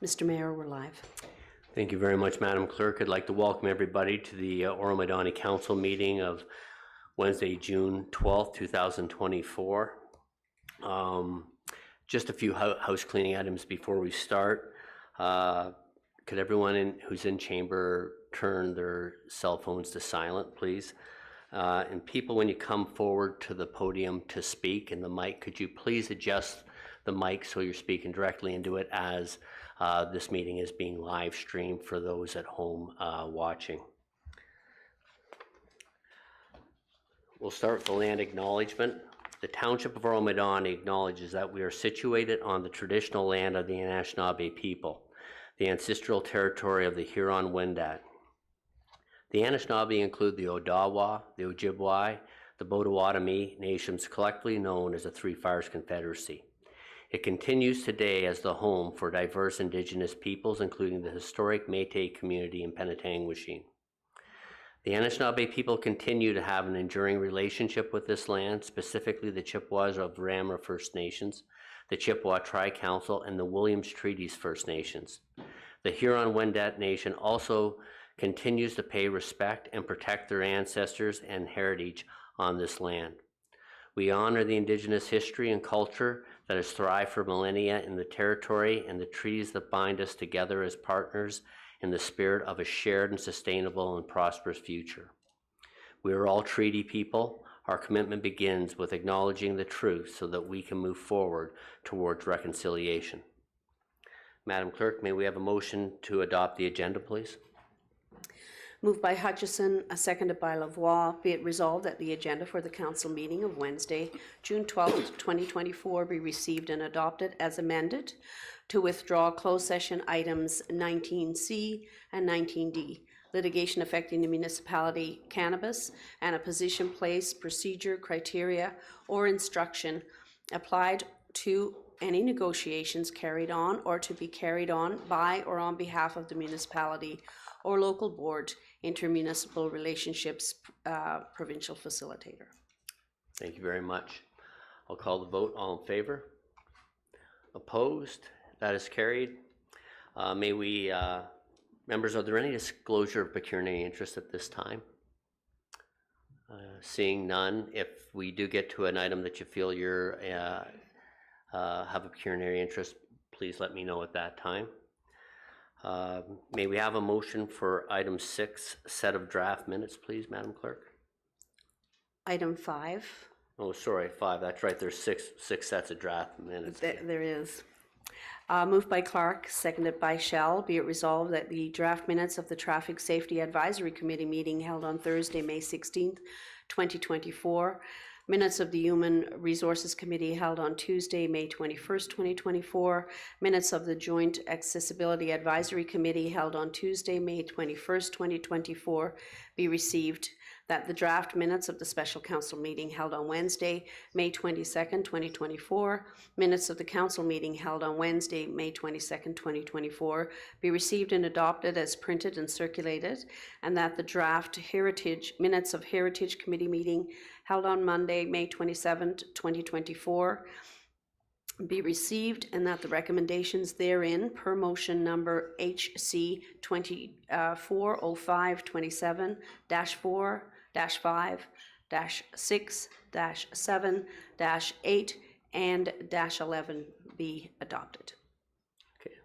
Mr. Mayor, we're live. Thank you very much, Madam Clerk. I'd like to welcome everybody to the Oro-Medonte Council meeting of Wednesday, June 12th, 2024. Just a few house cleaning items before we start. Could everyone who's in chamber turn their cell phones to silent, please? And people, when you come forward to the podium to speak in the mic, could you please adjust the mic so you're speaking directly into it as this meeting is being live streamed for those at home watching. We'll start with the land acknowledgement. The Township of Oro-Medonte acknowledges that we are situated on the traditional land of the Anishinaabe people, the ancestral territory of the Huron-Wendat. The Anishinaabe include the Odawa, the Ojibwe, the Potawatomi nations, collectively known as the Three Fires Confederacy. It continues today as the home for diverse Indigenous peoples, including the historic Métis community in Penetanguishene. The Anishinaabe people continue to have an enduring relationship with this land, specifically the Chippewas of Ramra First Nations, the Chippewa Tri-Council, and the Williams Treaties First Nations. The Huron-Wendat Nation also continues to pay respect and protect their ancestors and heritage on this land. We honor the Indigenous history and culture that has thrived for millennia in the territory and the treaties that bind us together as partners in the spirit of a shared and sustainable and prosperous future. We are all treaty people. Our commitment begins with acknowledging the truth so that we can move forward towards reconciliation. Madam Clerk, may we have a motion to adopt the agenda, please? Moved by Hutchison, seconded by Lavoie. Be it resolved that the agenda for the council meeting of Wednesday, June 12th, 2024 be received and adopted as amended, to withdraw closed session items 19C and 19D, litigation affecting the municipality, cannabis, and a position, place, procedure, criteria, or instruction applied to any negotiations carried on or to be carried on by or on behalf of the municipality or local board, intermunicipal relationships, provincial facilitator. Thank you very much. I'll call the vote. All in favor? Opposed? That is carried. Members, are there any disclosure of pecuniary interest at this time? Seeing none, if we do get to an item that you feel you're have a pecuniary interest, please let me know at that time. May we have a motion for item 6, set of draft minutes, please, Madam Clerk? Item 5. Oh, sorry, 5. That's right. There's six sets of draft minutes. There is. Moved by Clark, seconded by Shell. Be it resolved that the draft minutes of the Traffic Safety Advisory Committee meeting held on Thursday, May 16th, 2024, minutes of the Human Resources Committee held on Tuesday, May 21st, 2024, minutes of the Joint Accessibility Advisory Committee held on Tuesday, May 21st, 2024, be received, that the draft minutes of the Special Council meeting held on Wednesday, May 22nd, 2024, minutes of the Council meeting held on Wednesday, May 22nd, 2024, be received and adopted as printed and circulated, and that the draft minutes of Heritage Committee meeting held on Monday, May 27th, 2024, be received, and that the recommendations therein per motion number HC 2405-27-4-5-6-7-8 and -11 be adopted. Okay.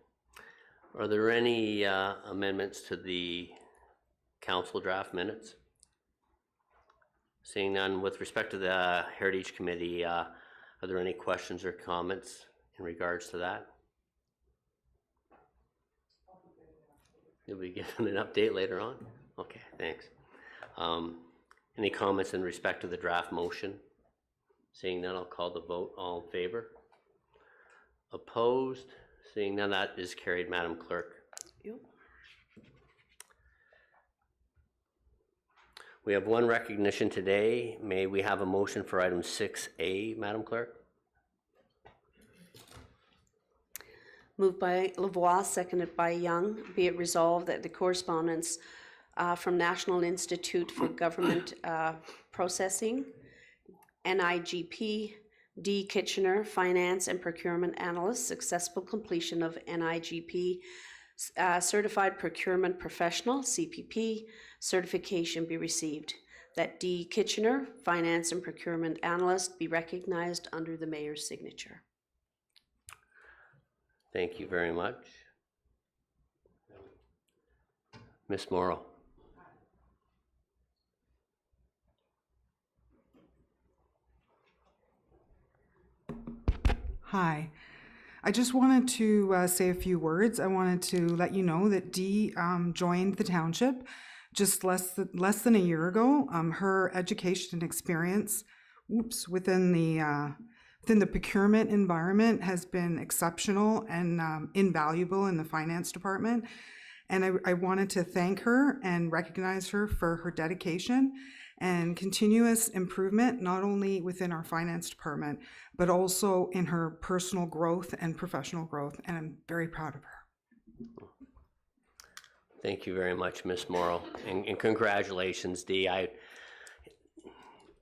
Are there any amendments to the council draft minutes? Seeing none, with respect to the Heritage Committee, are there any questions or comments in regards to that? You'll be given an update later on? Okay, thanks. Any comments in respect to the draft motion? Seeing none, I'll call the vote. All in favor? Opposed? Seeing none, that is carried, Madam Clerk. Yep. We have one recognition today. May we have a motion for item 6A, Madam Clerk? Moved by Lavoie, seconded by Young. Be it resolved that the correspondence from National Institute for Government Processing, NIGP, D. Kitchener, Finance and Procurement Analyst, successful completion of NIGP Certified Procurement Professional, CPP, certification be received. That D. Kitchener, Finance and Procurement Analyst, be recognized under the Mayor's signature. Thank you very much. Ms. Morrow. Hi. I just wanted to say a few words. I wanted to let you know that Dee joined the township just less than a year ago. Her education and experience, within the procurement environment has been exceptional and invaluable in the finance department. And I wanted to thank her and recognize her for her dedication and continuous improvement, not only within our finance department, but also in her personal growth and professional growth. And I'm very proud of her. Thank you very much, Ms. Morrow, and congratulations, Dee. I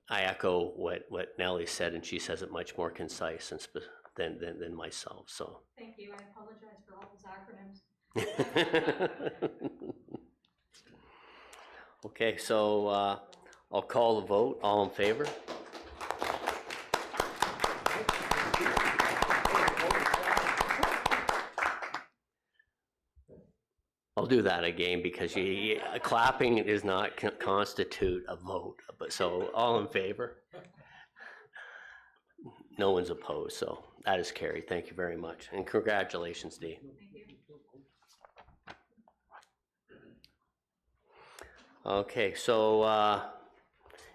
echo what Nellie said, and she says it much more concise and than myself. So thank you. I apologize for all those acronyms. Okay, so I'll call the vote. All in favor? I'll do that again because clapping does not constitute a vote. But so all in favor? No one's opposed, so that is carried. Thank you very much, and congratulations, Dee. Thank you. Okay, so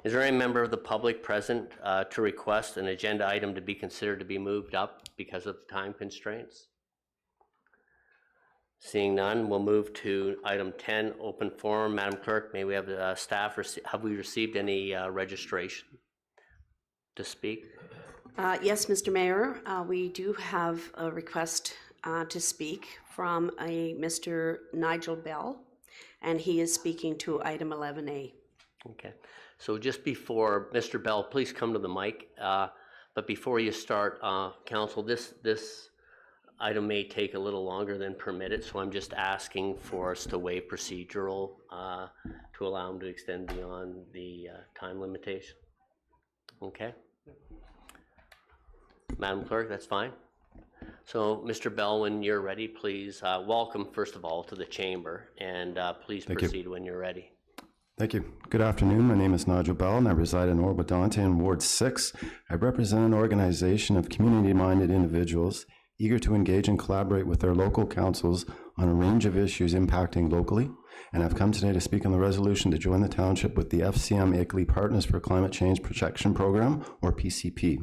is there any member of the public present to request an agenda item to be considered to be moved up because of time constraints? Seeing none, we'll move to item 10, open forum. Madam Clerk, may we have the staff, have we received any registration to speak? Yes, Mr. Mayor, we do have a request to speak from a Mr. Nigel Bell, and he is speaking to item 11A. Okay, so just before, Mr. Bell, please come to the mic. But before you start, Council, this item may take a little longer than permitted, so I'm just asking for us to waive procedural to allow him to extend beyond the time limitation. Okay? Madam Clerk, that's fine. So, Mr. Bell, when you're ready, please welcome, first of all, to the chamber, and please proceed when you're ready. Thank you. Good afternoon. My name is Nigel Bell, and I reside in Oro-Medonte in Ward 6. I represent an organization of community-minded individuals eager to engage and collaborate with their local councils on a range of issues impacting locally, and I've come today to speak on the resolution to join the township with the FCM ICLEI Partners for Climate Change Protection Program, or PCP.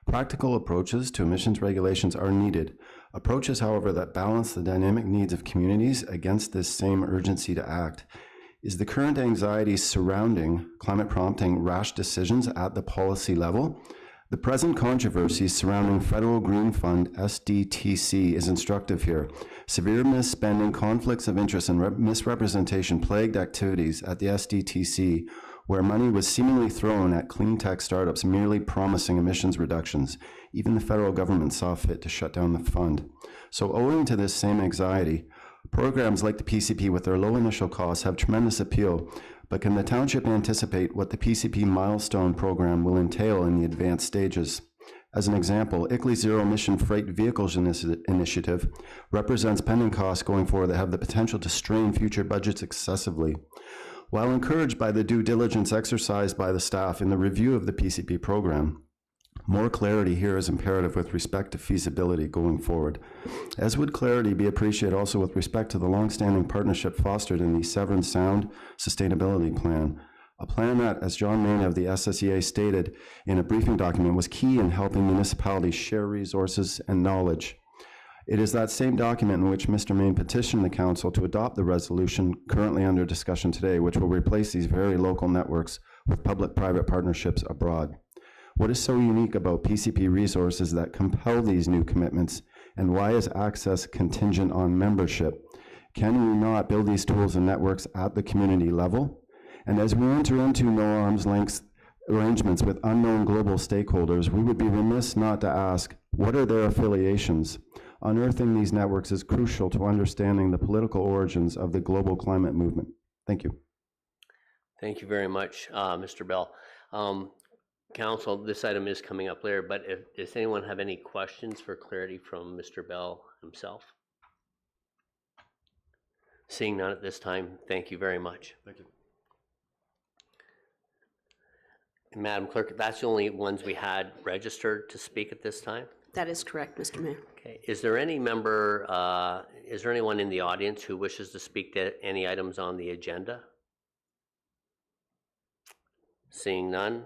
Practical approaches to emissions regulations are needed. Approaches, however, that balance the dynamic needs of communities against this same urgency to act. Is the current anxiety surrounding climate prompting rash decisions at the policy level? The present controversy surrounding Federal Green Fund, SDTC, is instructive here. Severe misspending, conflicts of interest, and misrepresentation plagued activities at the SDTC, where money was seemingly thrown at clean tech startups merely promising emissions reductions. Even the federal government saw fit to shut down the fund. So owing to this same anxiety, programs like the PCP with their low initial costs have tremendous appeal, but can the township anticipate what the PCP milestone program will entail in the advanced stages? As an example, ICLEI Zero Emission Freight Vehicles Initiative represents pending costs going forward that have the potential to strain future budgets excessively. While encouraged by the due diligence exercised by the staff in the review of the PCP program, more clarity here is imperative with respect to feasibility going forward. As would clarity be appreciated also with respect to the long-standing partnership fostered in the Severn Sound Sustainability Plan, a plan that, as John Main of the SSEA stated in a briefing document, was key in helping municipalities share resources and knowledge. It is that same document in which Mr. Main petitioned the Council to adopt the resolution currently under discussion today, which will replace these very local networks with public-private partnerships abroad. What is so unique about PCP resources that compel these new commitments, and why is access contingent on membership? Can we not build these tools and networks at the community level? And as we enter into no arm's length arrangements with unknown global stakeholders, we would be remiss not to ask, what are their affiliations? Unearthing these networks is crucial to understanding the political origins of the global climate movement. Thank you. Thank you very much, Mr. Bell. Council, this item is coming up later, but does anyone have any questions for clarity from Mr. Bell himself? Seeing none at this time, thank you very much. Thank you. Madam Clerk, that's the only ones we had registered to speak at this time? That is correct, Mr. Mayor. Okay, is there any member, is there anyone in the audience who wishes to speak to any items on the agenda? Seeing none,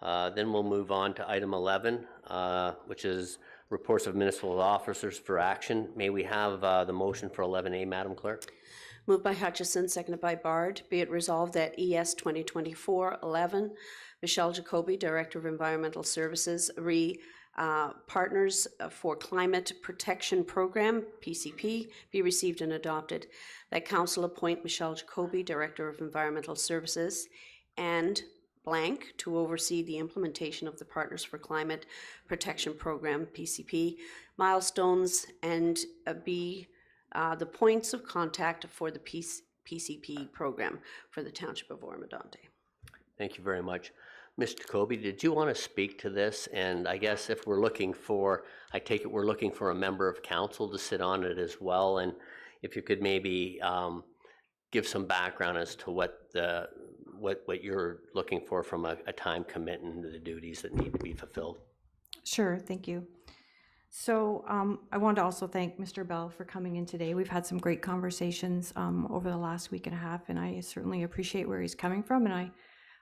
then we'll move on to item 11, which is reports of municipal officers for action. May we have the motion for 11A, Madam Clerk? Moved by Hutchison, seconded by Bard. Be it resolved that ES 2024-11, Michelle Jacoby, Director of Environmental Services, Partners for Climate Protection Program, PCP, be received and adopted. That Council appoint Michelle Jacoby, Director of Environmental Services, and blank to oversee the implementation of the Partners for Climate Protection Program, PCP, milestones, and be the points of contact for the PCP program for the Township of Oro-Medonte. Thank you very much. Mr. Jacoby, did you want to speak to this? And I guess if we're looking for, I take it we're looking for a member of council to sit on it as well. And if you could maybe give some background as to what you're looking for from a time commitment to the duties that need to be fulfilled. Sure, thank you. So I wanted to also thank Mr. Bell for coming in today. We've had some great conversations over the last week and a half, and I certainly appreciate where he's coming from. And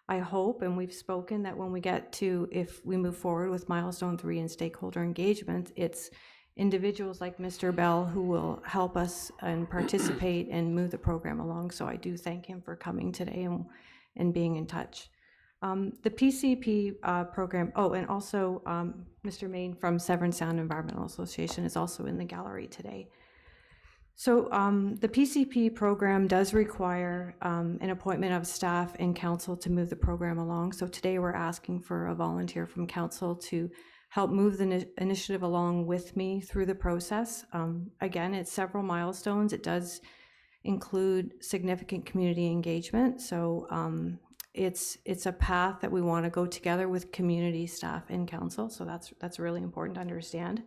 I hope, and we've spoken, that when we get to, if we move forward with milestone 3 and stakeholder engagement, it's individuals like Mr. Bell who will help us and participate and move the program along. So I do thank him for coming today and being in touch. The PCP program, and also Mr. Main from Severn Sound Environmental Association is also in the gallery today. So the PCP program does require an appointment of staff and council to move the program along. So today we're asking for a volunteer from council to help move the initiative along with me through the process. Again, it's several milestones. It does include significant community engagement. So it's a path that we want to go together with community staff and council. So that's really important to understand.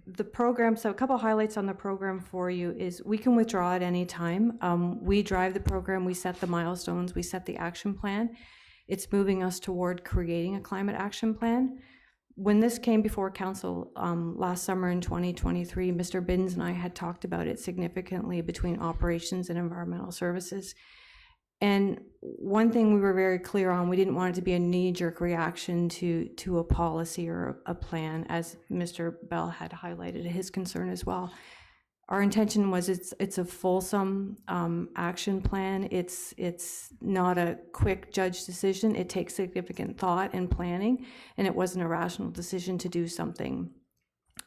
The program, so a couple highlights on the program for you is we can withdraw at any time. We drive the program, we set the milestones, we set the action plan. It's moving us toward creating a climate action plan. When this came before council last summer in 2023, Mr. Binns and I had talked about it significantly between operations and environmental services. And one thing we were very clear on, we didn't want it to be a knee-jerk reaction to a policy or a plan, as Mr. Bell had highlighted his concern as well. Our intention was it's a fulsome action plan. It's not a quick judge decision. It takes significant thought and planning, and it wasn't a rational decision to do something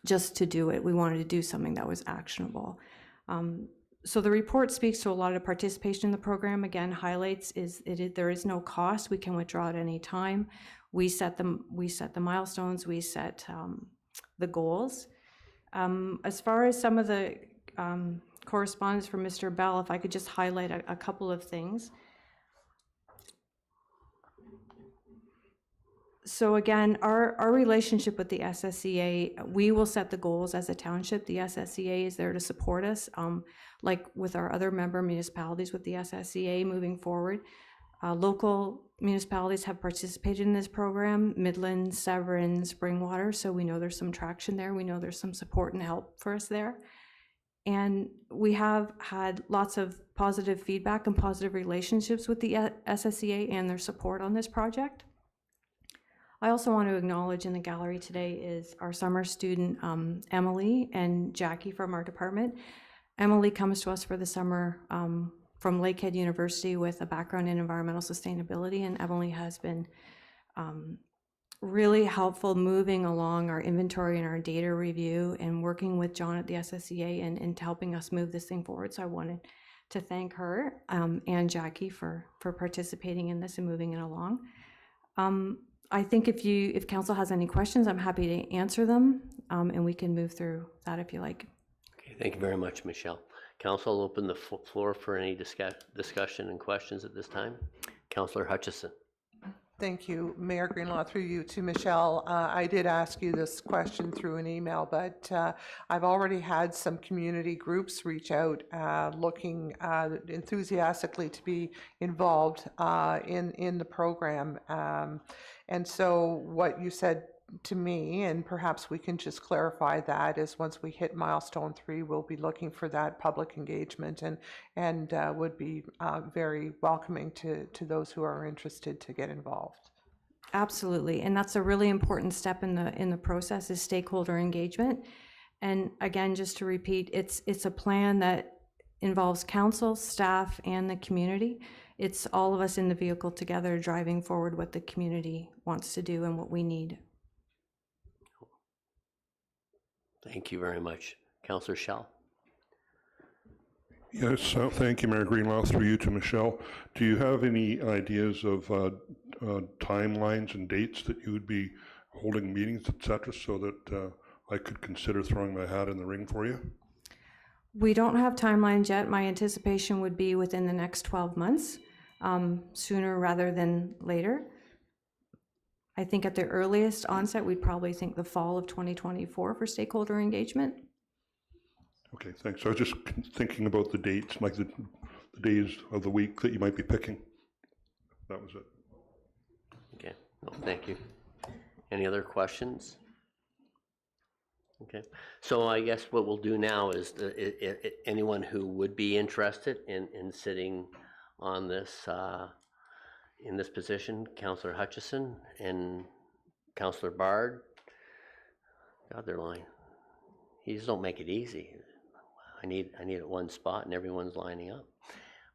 just to do it. We wanted to do something that was actionable. So the report speaks to a lot of participation in the program. Again, highlights there is no cost. We can withdraw at any time. We set the milestones. We set the goals. As far as some of the correspondence from Mr. Bell, if I could just highlight a couple of things. So again, our relationship with the SSCA, we will set the goals as a township. The SSCA is there to support us, like with our other member municipalities with the SSCA moving forward. Local municipalities have participated in this program, Midland, Severn, Springwater, so we know there's some traction there. We know there's some support and help for us there. And we have had lots of positive feedback and positive relationships with the SSCA and their support on this project. I also want to acknowledge in the gallery today is our summer student, Emily and Jackie from our department. Emily comes to us for the summer from Lakehead University with a background in environmental sustainability, and Emily has been really helpful moving along our inventory and our data review and working with John at the SSCA and helping us move this thing forward. So I wanted to thank her and Jackie for participating in this and moving it along. I think if council has any questions, I'm happy to answer them, and we can move through that if you like. Okay, thank you very much, Michelle. Council, I'll open the floor for any discussion and questions at this time. Councillor Hutchison. Thank you, Mayor Greenlaw, through you to Michelle. I did ask you this question through an email, but I've already had some community groups reach out looking enthusiastically to be involved in the program. And so what you said to me, and perhaps we can just clarify that, is once we hit milestone 3, we'll be looking for that public engagement and would be very welcoming to those who are interested to get involved. Absolutely, and that's a really important step in the process is stakeholder engagement. And again, just to repeat, it's a plan that involves council, staff, and the community. It's all of us in the vehicle together driving forward what the community wants to do and what we need. Thank you very much. Councillor Schell. Yes, thank you, Mayor Greenlaw, through you to Michelle. Do you have any ideas of timelines and dates that you would be holding meetings, et cetera, so that I could consider throwing my hat in the ring for you? We don't have timelines yet. My anticipation would be within the next 12 months, sooner rather than later. I think at the earliest onset, we'd probably think the fall of 2024 for stakeholder engagement. Okay, thanks. I was just thinking about the dates, like the days of the week that you might be picking. That was it. Okay, well, thank you. Any other questions? Okay, so I guess what we'll do now is anyone who would be interested in sitting on this in this position, Councillor Hutchison and Councillor Bard. God, they're lying. You just don't make it easy. I need it one spot and everyone's lining up.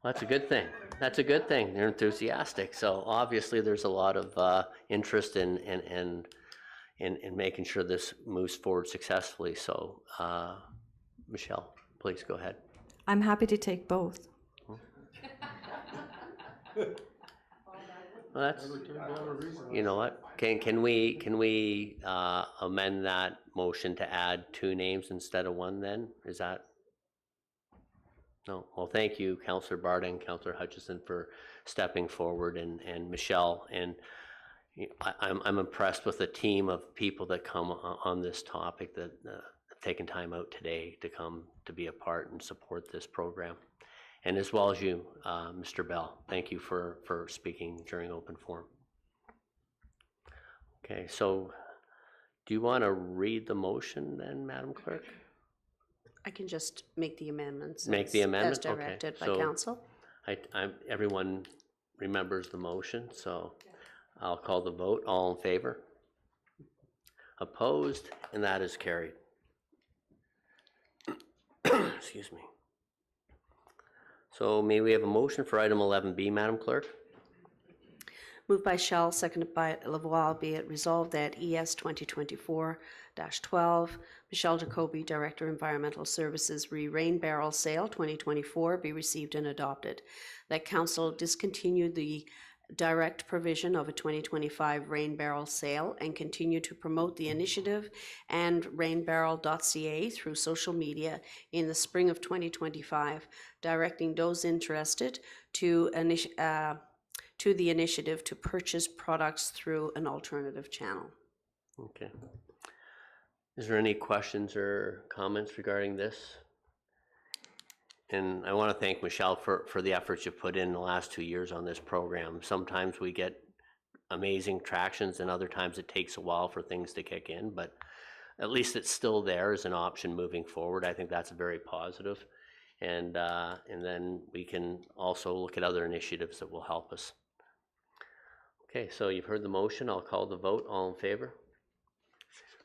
Well, that's a good thing. That's a good thing. They're enthusiastic. So obviously there's a lot of interest in making sure this moves forward successfully. So Michelle, please go ahead. I'm happy to take both. Well, that's, you know what? Can we amend that motion to add 2 names instead of 1 then? Is that? No. Well, thank you, Councillor Bard and Councillor Hutchison, for stepping forward, and Michelle. And I'm impressed with the team of people that come on this topic that have taken time out today to come to be a part and support this program. And as well as you, Mr. Bell, thank you for speaking during open forum. Okay, so do you want to read the motion then, Madam Clerk? I can just make the amendments. Make the amendment? As directed Okay, by so council. everyone remembers the motion, so I'll call the vote. All in favor? Opposed? And that is carried. Excuse me. So may we have a motion for item 11B, Madam Clerk? Moved by Shell, seconded by Lavoie, be it resolved that ES 2024-12, Michelle Jacoby, Director, Environmental Services, Rain Barrel Sale 2024 be received and adopted. That council discontinue the direct provision of a 2025 rain barrel sale and continue to promote the initiative and rainbarrel.ca through social media in the spring of 2025, directing those interested to the initiative to purchase products through an alternative channel. Okay. Is there any questions or comments regarding this? And I want to thank Michelle for the efforts you've put in the last 2 years on this program. Sometimes we get amazing tractions and other times it takes a while for things to kick in, but at least it's still there as an option moving forward. I think that's very positive. And then we can also look at other initiatives that will help us. Okay, so you've heard the motion. I'll call the vote. All in favor?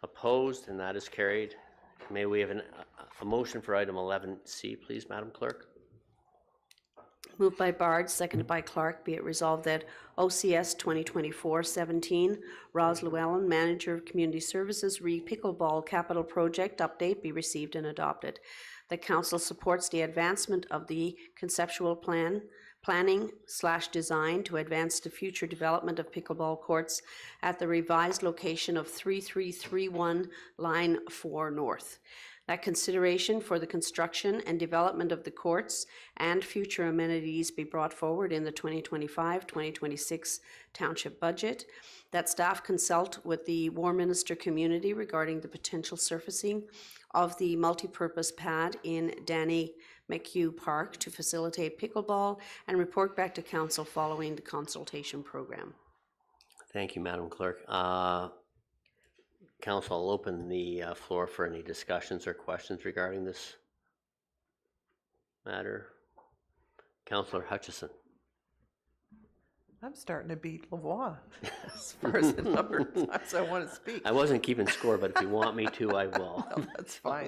Opposed? And that is carried. May we have a motion for item 11C, please, Madam Clerk? Moved by Bard, seconded by Clark. Be it resolved that OCS 2024-17, Roz Llewellyn, Manager of Community Services, Pickleball Capital Project Update be received and adopted. The Council supports the advancement of the conceptual planning/design to advance the future development of pickleball courts at the revised location of 3331 Line 4 North. That consideration for the construction and development of the courts and future amenities be brought forward in the 2025-2026 township budget. That staff consult with the Warminster community regarding the potential surfacing of the multi-purpose pad in Danny McHugh Park to facilitate pickleball, and report back to council following the consultation program. Thank you, Madam Clerk. Council, I'll open the floor for any discussions or questions regarding this matter. Councillor Hutchison. I'm starting to beat Lavoie as far as the number of times I want to speak. I wasn't keeping score, but if you want me to, I will. No, that's fine.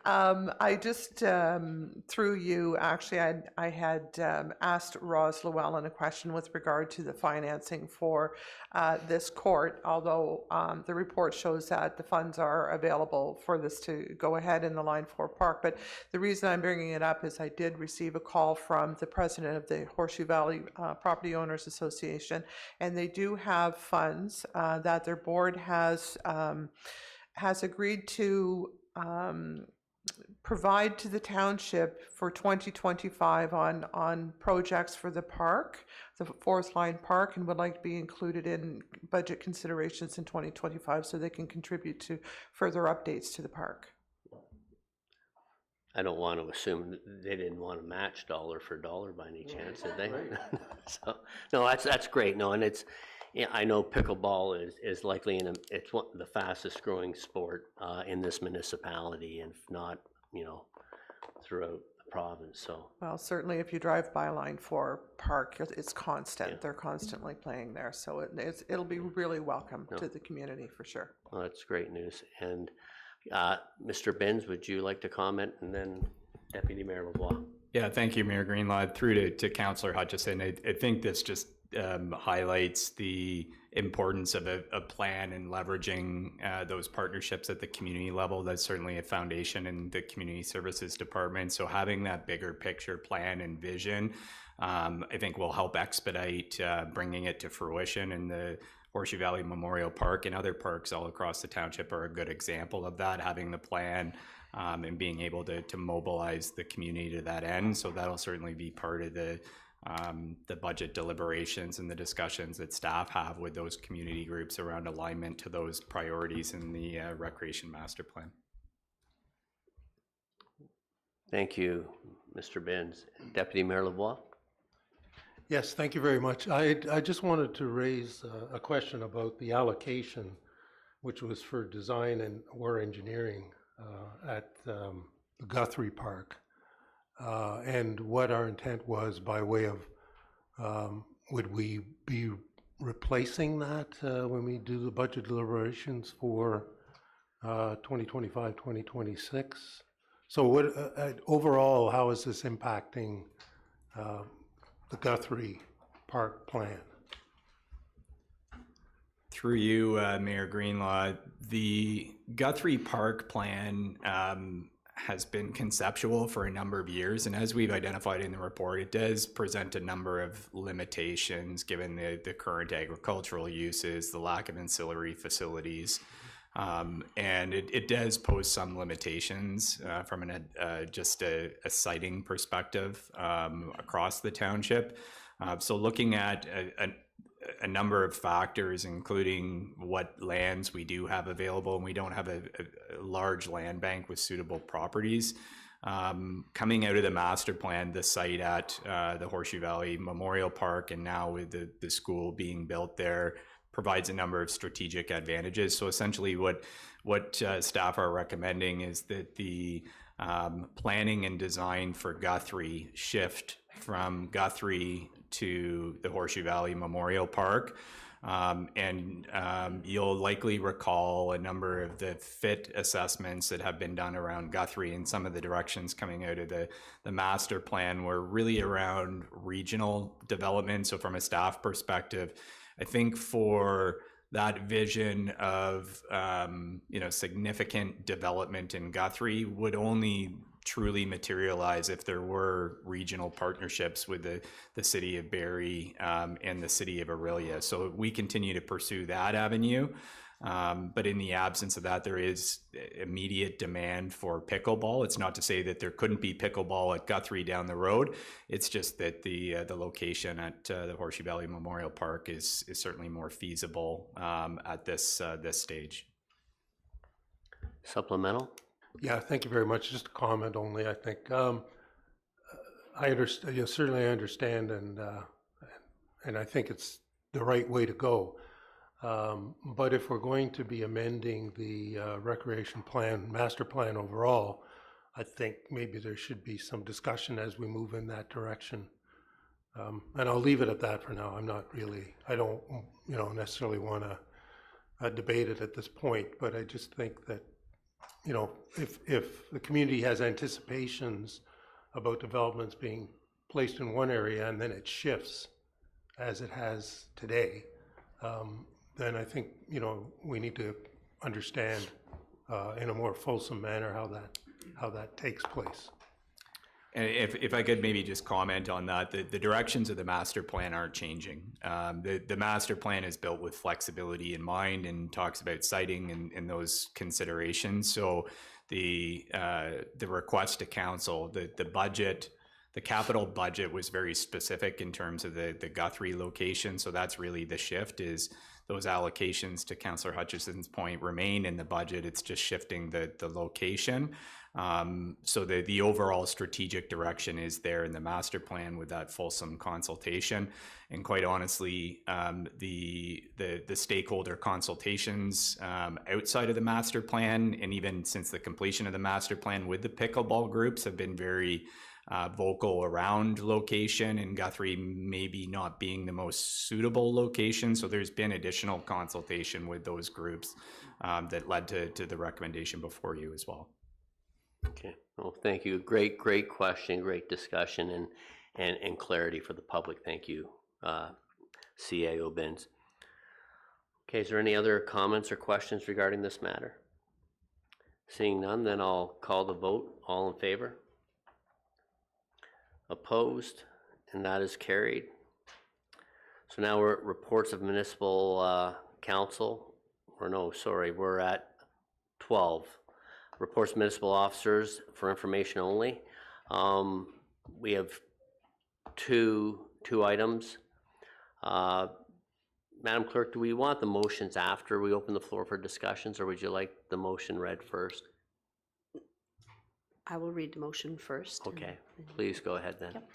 I just, through you, actually, I had asked Roz Llewellyn a question with regard to the financing for this court, although the report shows that the funds are available for this to go ahead in the Line 4 Park. But the reason I'm bringing it up is I did receive a call from the president of the Horseshoe Valley Property Owners Association, and they do have funds that their board has agreed to provide to the township for 2025 on projects for the park, the Forest Line Park, and would like to be included in budget considerations in 2025 so they can contribute to further updates to the park. I don't want to assume they didn't want to match dollar for dollar by any chance, did they? So, no, that's great. No, and it's, yeah, I know pickleball is likely it's one of the fastest growing sport in this municipality, and if not, throughout the province. So, well, certainly if you drive by Line 4 Park, it's constant. Yeah. They're constantly playing there, so it'll be really welcome to the community for sure. Well, that's great news. And Mr. Benz, would you like to comment, and then Deputy Mayor LeBlanc? Yeah, thank you, Mayor Greenlaw. Through to Councillor Hutchison, I think this just highlights the importance of a plan and leveraging those partnerships at the community level. That's certainly a foundation in the Community Services Department. So having that bigger picture plan and vision, I think will help expedite bringing it to fruition. And the Horseshoe Valley Memorial Park and other parks all across the township are a good example of that, having the plan and being able to mobilize the community to that end. So that'll certainly be part of the budget deliberations and the discussions that staff have with those community groups around alignment to those priorities in the Recreation Master Plan. Thank you, Mr. Benz. Deputy Mayor LeBlanc? Yes, thank you very much. I just wanted to raise a question about the allocation, which was for design and or engineering at the Guthrie Park, and what our intent was by way of, would we be replacing that when we do the budget deliberations for 2025, 2026? So what overall, how is this impacting the Guthrie Park plan? Through you, Mayor Greenlaw, the Guthrie Park plan has been conceptual for a number of years, and as we've identified in the report, it does present a number of limitations given the current agricultural uses, the lack of ancillary facilities, and it does pose some limitations from just a siting perspective across the township. So looking at a number of factors, including what lands we do have available, and we don't have a large land bank with suitable properties. Coming out of the master plan, the site at the Horseshoe Valley Memorial Park, and now with the school being built there, provides a number of strategic advantages. So essentially what staff are recommending is that the planning and design for Guthrie shift from Guthrie to the Horseshoe Valley Memorial Park. You'll likely recall a number of the fit assessments that have been done around Guthrie, and some of the directions coming out of the master plan were really around regional development. So from a staff perspective, I think for that vision of significant development in Guthrie would only truly materialize if there were regional partnerships with the city of Barrie and the city of Orillia. So we continue to pursue that avenue. But in the absence of that, there is immediate demand for pickleball. It's not to say that there couldn't be pickleball at Guthrie down the road. It's just that the location at the Horseshoe Valley Memorial Park is certainly more feasible at this stage. Supplemental? Yeah, thank you very much. Just a comment only, I think. I understand, certainly I understand, and I think it's the right way to go. But if we're going to be amending the recreation plan, master plan overall, I think maybe there should be some discussion as we move in that direction. And I'll leave it at that for now. I don't necessarily want to debate it at this point, but I just think that, if the community has anticipations about developments being placed in one area and then it shifts as it has today, then I think, we need to understand in a more fulsome manner how that takes place. And if I could maybe just comment on that, the directions of the master plan aren't changing. The master plan is built with flexibility in mind and talks about siting and those considerations. So the request to council, the budget, the capital budget was very specific in terms of the Guthrie location. So that's really the shift, is those allocations, to Councillor Hutchison's point, remain in the budget. It's just shifting the location. So the overall strategic direction is there in the master plan with that fulsome consultation. And quite honestly, the stakeholder consultations outside of the master plan, and even since the completion of the master plan with the pickleball groups, have been very vocal around location, and Guthrie maybe not being the most suitable location. So there's been additional consultation with those groups that led to the recommendation before you as well. Okay, well, thank you. Great question, great discussion, and clarity for the public. Thank you, CAO Binns. Okay, is there any other comments or questions regarding this matter? Seeing none, then I'll call the vote. All in favor? Opposed? And that is carried. So now we're at reports of municipal council. We're at 12. Reports of municipal officers for information only. We have two items. Madam Clerk, do we want the motions after we open the floor for discussions, or would you like the motion read first? I will read the motion first. Okay, please go ahead then. Yep.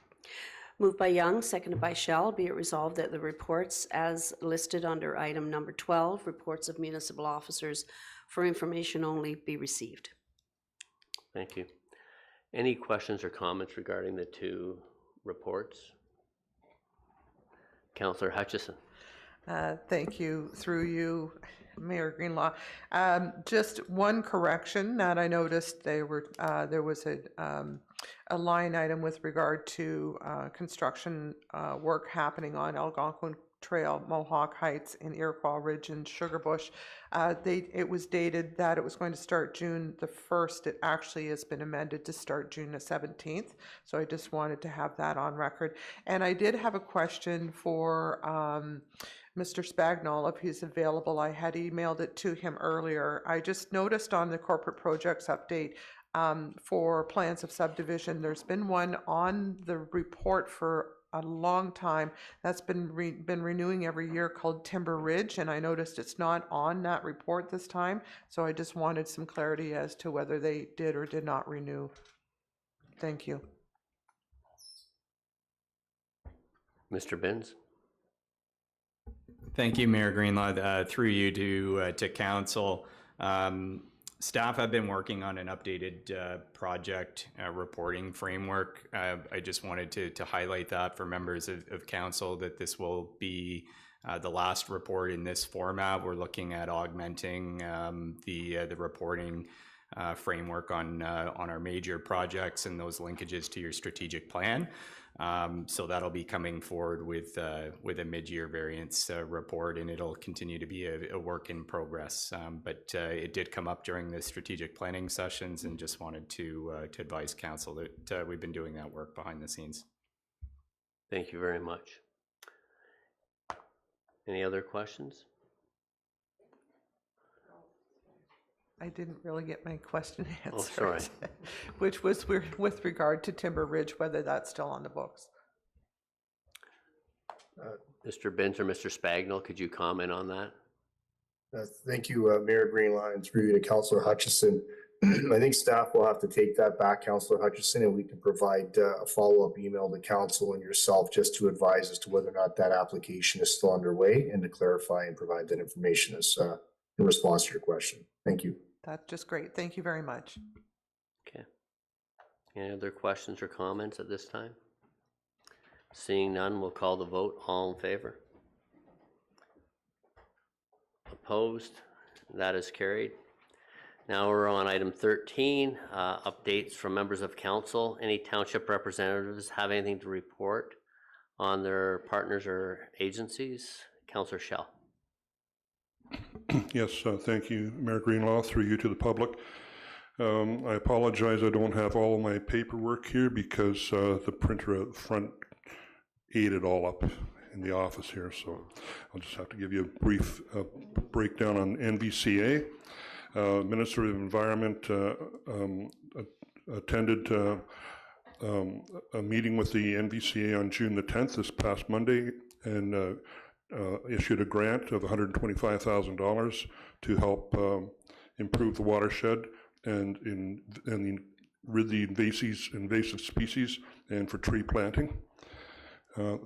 Moved by Young, seconded by Shell. Be it resolved that the reports as listed under item number 12, reports of municipal officers for information only, be received. Thank you. Any questions or comments regarding the two reports? Councillor Hutchison. Thank you. Through you, Mayor Greenlaw. Just one correction that I noticed, there was a line item with regard to construction work happening on Algonquin Trail, Mohawk Heights, in Iroquois Ridge and Sugarbush. It was dated that it was going to start June the 1st. It actually has been amended to start June the 17th. So I just wanted to have that on record. And I did have a question for Mr. Spagnol, if he's available. I had emailed it to him earlier. I just noticed on the corporate projects update for plans of subdivision, there's been one on the report for a long time that's been renewing every year, called Timber Ridge, and I noticed it's not on that report this time. So I just wanted some clarity as to whether they did or did not renew. Thank you. Mr. Binns. Thank you, Mayor Greenlaw. Through you to council. Staff have been working on an updated project reporting framework. I just wanted to highlight that for members of council, that this will be the last report in this format. We're looking at augmenting the reporting framework on our major projects and those linkages to your strategic plan. So that'll be coming forward with a mid-year variance report, and it'll continue to be a work in progress. But it did come up during the strategic planning sessions, and just wanted to advise council that we've been doing that work behind the scenes. Thank you very much. Any other questions? I didn't really get my question answered. Oh, sorry. Which was with regard to Timber Ridge, whether that's still on the books. Mr. Binns or Mr. Spagnell, could you comment on that? Thank you, Mayor Greenlaw, and through you to Councillor Hutchison. I think staff will have to take that back, Councillor Hutchison, and we can provide a follow-up email to council and yourself just to advise as to whether or not that application is still underway and to clarify and provide that information as in response to your question. Thank you. That's just great. Thank you very much. Okay. Any other questions or comments at this time? Seeing none, we'll call the vote. All in favor? Opposed? That is carried. Now we're on item 13, updates from members of council. Any township representatives have anything to report on their partners or agencies? Councillor Schell. Yes, thank you, Mayor Greenlaw, through you to the public. I apologize, I don't have all of my paperwork here because the printer at the front ate it all up in the office here, so I'll just have to give you a brief breakdown on NVCA. Minister of Environment attended a meeting with the NVCA on June the 10th, this past Monday, and issued a grant of $125,000 to help improve the watershed and rid the invasive species and for tree planting.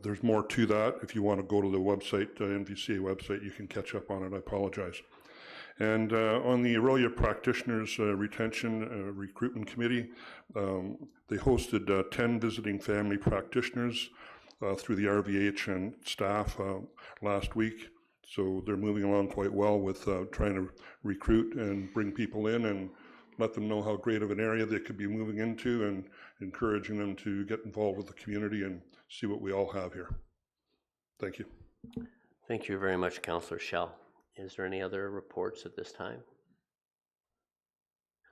There's more to that. If you want to go to the website, NVCA website, you can catch up on it. I apologize. And on the Aurelia Practitioners Retention Recruitment Committee, they hosted 10 visiting family practitioners through the RVH and staff last week. So they're moving along quite well with trying to recruit and bring people in and let them know how great of an area they could be moving into, and encouraging them to get involved with the community and see what we all have here. Thank you. Thank you very much, Councillor Schell. Is there any other reports at this time?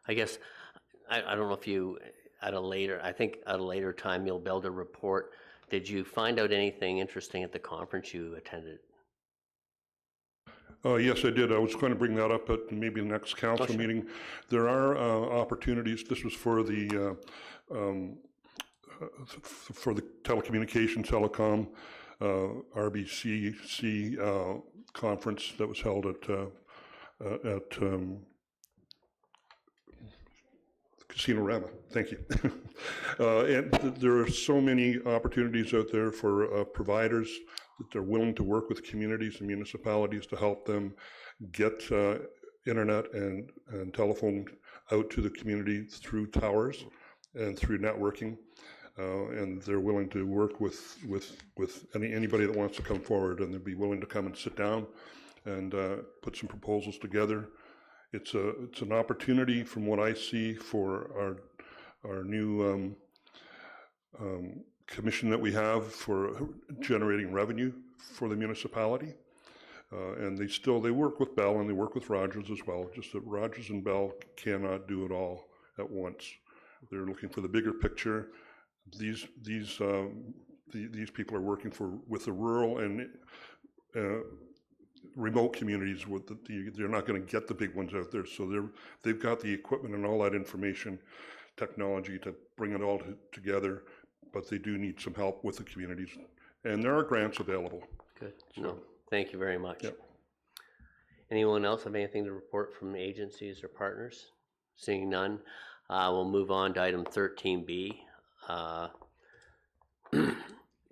I guess, I don't know if you, I think at a later time you'll build a report. Did you find out anything interesting at the conference you attended? Yes, I did. I was going to bring that up at maybe the next council meeting. There are opportunities. This was for the telecommunications, telecom, RBCC conference that was held at Casino Rama. Thank you. And there are so many opportunities out there for providers that they're willing to work with communities and municipalities to help them get internet and telephone out to the community through towers and through networking. And they're willing to work with anybody that wants to come forward, and they'd be willing to come and sit down and put some proposals together. It's an opportunity, from what I see, for our new commission that we have for generating revenue for the municipality. And they work with Bell and they work with Rogers as well, just that Rogers and Bell cannot do it all at once. They're looking for the bigger picture. These people are working with the rural and remote communities. They're not going to get the big ones out there, so they've got the equipment and all that information technology to bring it all together, but they do need some help with the communities, and there are grants available. Good. No, thank you very much. Yep. Anyone else have anything to report from agencies or partners? Seeing none, we'll move on to item 13B.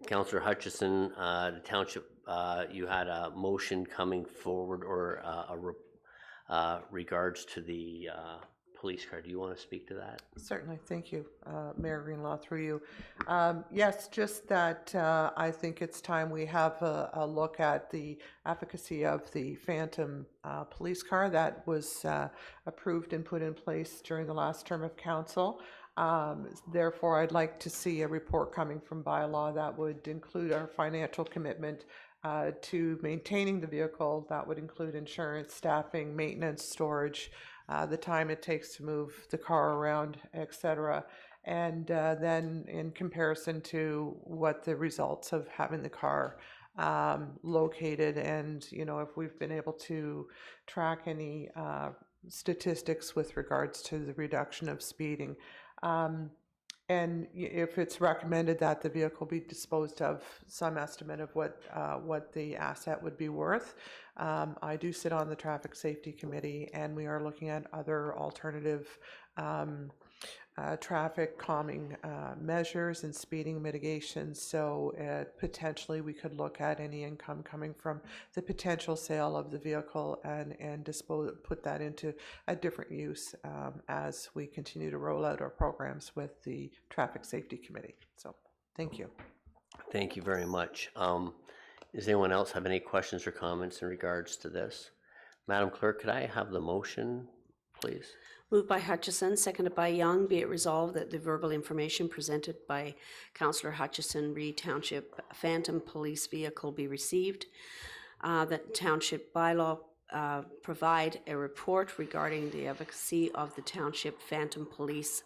Councillor Hutchison, the township, you had a motion coming forward, or regards to the police car. Do you want to speak to that? Certainly, thank you, Mayor Greenlaw, through you. Yes, just that I think it's time we have a look at the efficacy of the Phantom police car that was approved and put in place during the last term of council. Therefore, I'd like to see a report coming from bylaw that would include our financial commitment to maintaining the vehicle. That would include insurance, staffing, maintenance, storage, the time it takes to move the car around, etc. And then in comparison to what the results of having the car located, and if we've been able to track any statistics with regards to the reduction of speeding. And if it's recommended that the vehicle be disposed of, some estimate of what the asset would be worth. I do sit on the Traffic Safety Committee, and we are looking at other alternative traffic calming measures and speeding mitigation. So potentially we could look at any income coming from the potential sale of the vehicle and put that into a different use as we continue to roll out our programs with the Traffic Safety Committee. So thank you. Thank you very much. Does anyone else have any questions or comments in regards to this? Madam Clerk, could I have the motion, please? Moved by Hutchison, seconded by Young. Be it resolved that the verbal information presented by Councillor Hutchison re Township Phantom Police Vehicle be received. That Township bylaw provide a report regarding the efficacy of the Township Phantom Police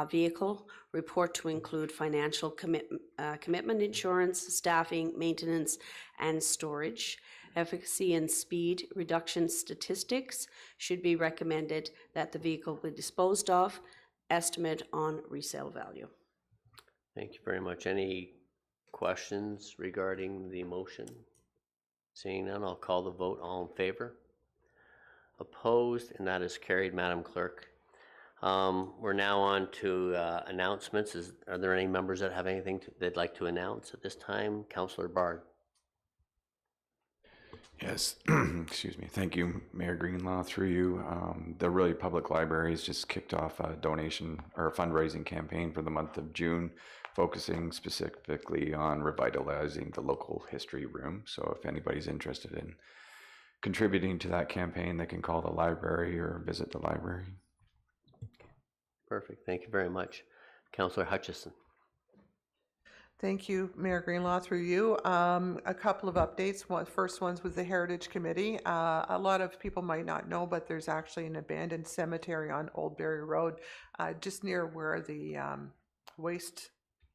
vehicle. Report to include financial commitment, insurance, staffing, maintenance, and storage. Efficacy and speed reduction statistics. Should be recommended that the vehicle be disposed of. Estimate on resale value. Thank you very much. Any questions regarding the motion? Seeing none, I'll call the vote. All in favor? Opposed? And that is carried, Madam Clerk. We're now on to announcements. Are there any members that have anything they'd like to announce at this time? Councillor Bard. Yes, excuse me. Thank you, Mayor Greenlaw, through you. The Really Public Library has just kicked off a donation or a fundraising campaign for the month of June, focusing specifically on revitalizing the local history room. So if anybody's interested in contributing to that campaign, they can call the library or visit the library. Perfect. Thank you very much. Councillor Hutchison. Thank you, Mayor Greenlaw, through you. A couple of updates. First one's with the Heritage Committee. A lot of people might not know, but there's actually an abandoned cemetery on Oldbury Road, just near where the waste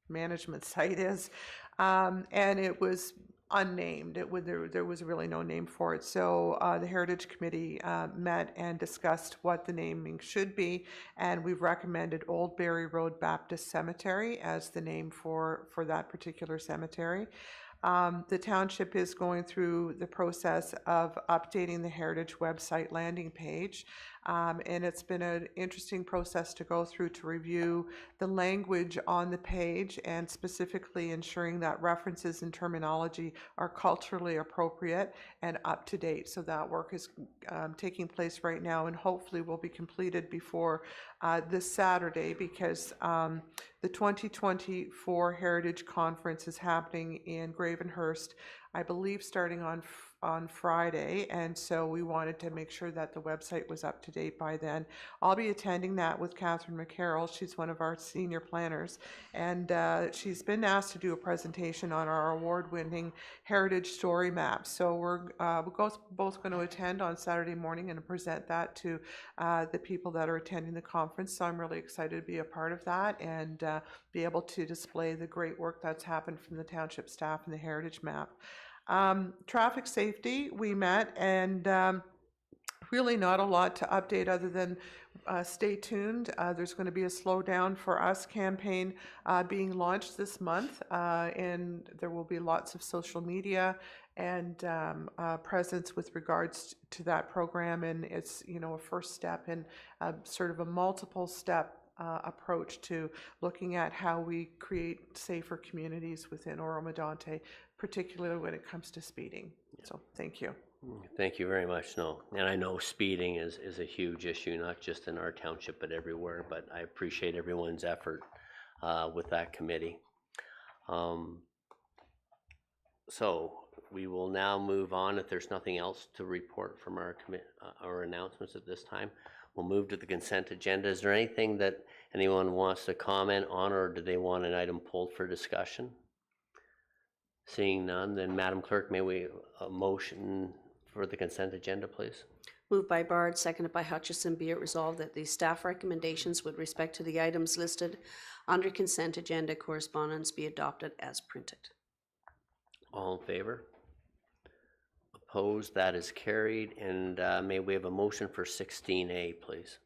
management site is. And it was unnamed. There was really no name for it. So the Heritage Committee met and discussed what the naming should be, and we've recommended Oldbury Road Baptist Cemetery as the name for that particular cemetery. The township is going through the process of updating the Heritage website landing page, and it's been an interesting process to go through to review the language on the page and specifically ensuring that references and terminology are culturally appropriate and up to date. So that work is taking place right now and hopefully will be completed before this Saturday, because the 2024 Heritage Conference is happening in Gravenhurst, I believe starting on Friday, and so we wanted to make sure that the website was up to date by then. I'll be attending that with Catherine McCarroll. She's one of our senior planners, and she's been asked to do a presentation on our award-winning heritage story map. So we're both going to attend on Saturday morning and present that to the people that are attending the conference. So I'm really excited to be a part of that and be able to display the great work that's happened from the township staff and the heritage map. Traffic safety, we met, and really not a lot to update other than stay tuned. There's going to be a Slow Down for Us campaign being launched this month, and there will be lots of social media and presence with regards to that program, and it's a first step in sort of a multiple step approach to looking at how we create safer communities within Oro-Medonte, particularly when it comes to speeding. So thank you. Thank you very much. No, and I know speeding is a huge issue, not just in our township, but everywhere. But I appreciate everyone's effort with that committee. So we will now move on. If there's nothing else to report from our announcements at this time, we'll move to the consent agenda. Is there anything that anyone wants to comment on, or do they want an item pulled for discussion? Seeing none, then Madam Clerk, may we a motion for the consent agenda, please? Moved by Bard, seconded by Hutchison, be it resolved that the staff recommendations with respect to the items listed under consent agenda correspondence be adopted as printed. All in favor? Opposed? That is carried. And may we have a motion for 16A, please?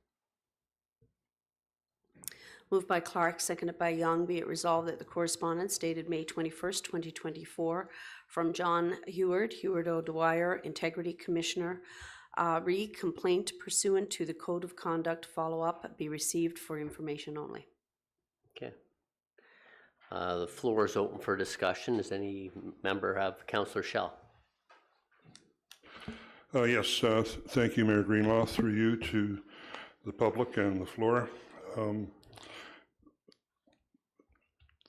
Moved by Clark, seconded by Young, be it resolved that the correspondence dated May 21st, 2024, from John Heward O'Dwyer, Integrity Commissioner, complaint pursuant to the Code of Conduct follow-up be received for information only. Okay. The floor is open for discussion. Does any member have Councillor Schell? Yes, thank you, Mayor Greenlaw, through you to the public and the floor.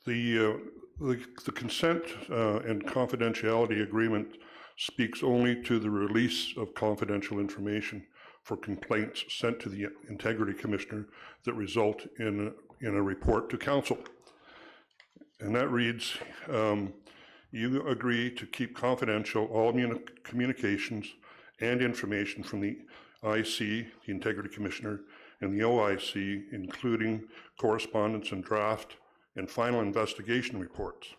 The consent and confidentiality agreement speaks only to the release of confidential information for complaints sent to the Integrity Commissioner that result in a report to Council. And that reads, you agree to keep confidential all communications and information from the IC, the Integrity Commissioner, and the OIC, including correspondence and draft and final investigation reports.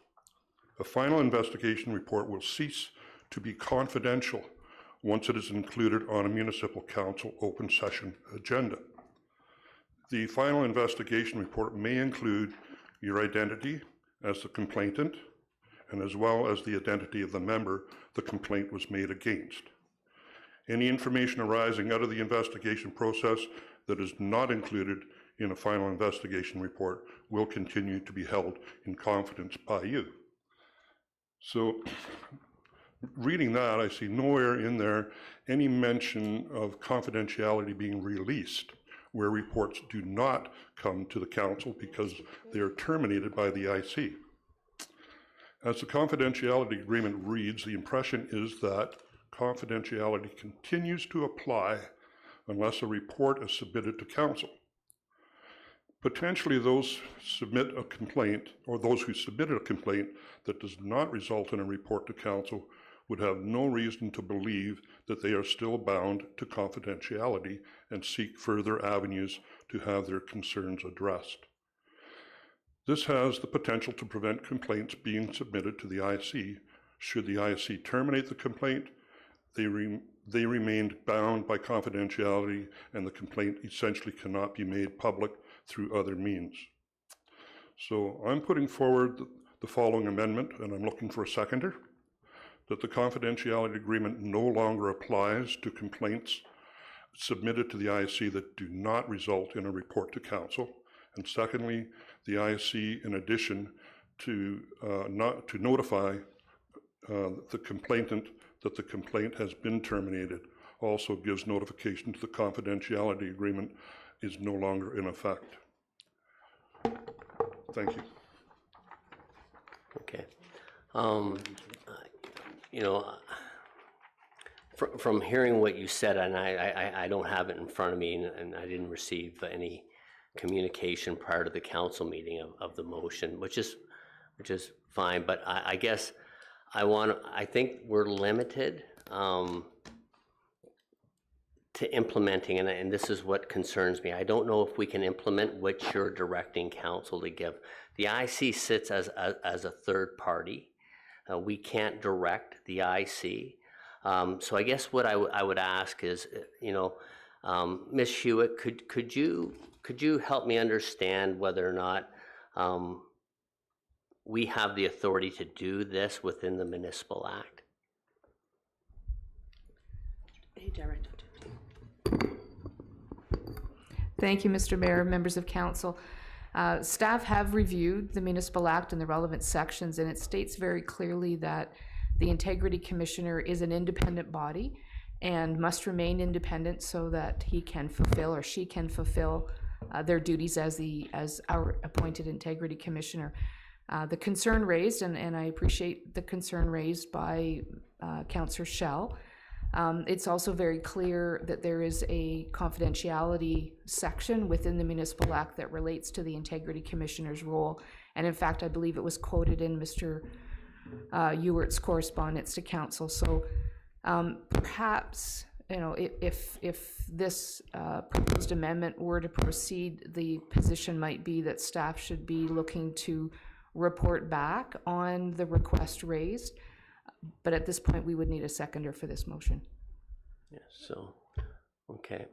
A final investigation report will cease to be confidential once it is included on a municipal council open session agenda. The final investigation report may include your identity as the complainant, and as well as the identity of the member the complaint was made against. Any information arising out of the investigation process that is not included in a final investigation report will continue to be held in confidence by you. So, reading that, I see nowhere in there any mention of confidentiality being released where reports do not come to the council because they are terminated by the IC. As the confidentiality agreement reads, the impression is that confidentiality continues to apply unless a report is submitted to council. Potentially those submit a complaint, or those who submitted a complaint that does not result in a report to council would have no reason to believe that they are still bound to confidentiality and seek further avenues to have their concerns addressed. This has the potential to prevent complaints being submitted to the IC. Should the IC terminate the complaint, they remained bound by confidentiality, and the complaint essentially cannot be made public through other means. So I'm putting forward the following amendment, and I'm looking for a seconder, that the confidentiality agreement no longer applies to complaints submitted to the IC that do not result in a report to council. And secondly, the IC, in addition to notify the complainant that the complaint has been terminated, also gives notification to the confidentiality agreement is no longer in effect. Thank you. Okay. You know, from hearing what you said, and I don't have it in front of me, and I didn't receive any communication prior to the council meeting of the motion, which is fine. But I guess I think we're limited to implementing, and this is what concerns me. I don't know if we can implement what you're directing council to give. The IC sits as a third party. We can't direct the IC. So I guess what I would ask is, Ms. Hewitt, could you help me understand whether or not we have the authority to do this within the Municipal Act? Hey, Director. Thank you, Mr. Mayor, members of council. Staff have reviewed the Municipal Act and the relevant sections, and it states very clearly that The Integrity Commissioner is an independent body and must remain independent so that he can fulfill, or she can fulfill, their duties as our appointed Integrity Commissioner. The concern raised, and I appreciate the concern raised by Councillor Schell. It's also very clear that there is a confidentiality section within the Municipal Act that relates to the Integrity Commissioner's role. And in fact, I believe it was quoted in Mr. Ewert's correspondence to Council. So perhaps, you know, if this proposed amendment were to proceed, the position might be that staff should be looking to report back on the request raised. But at this point, we would need a seconder for this motion. Yes, so, okay.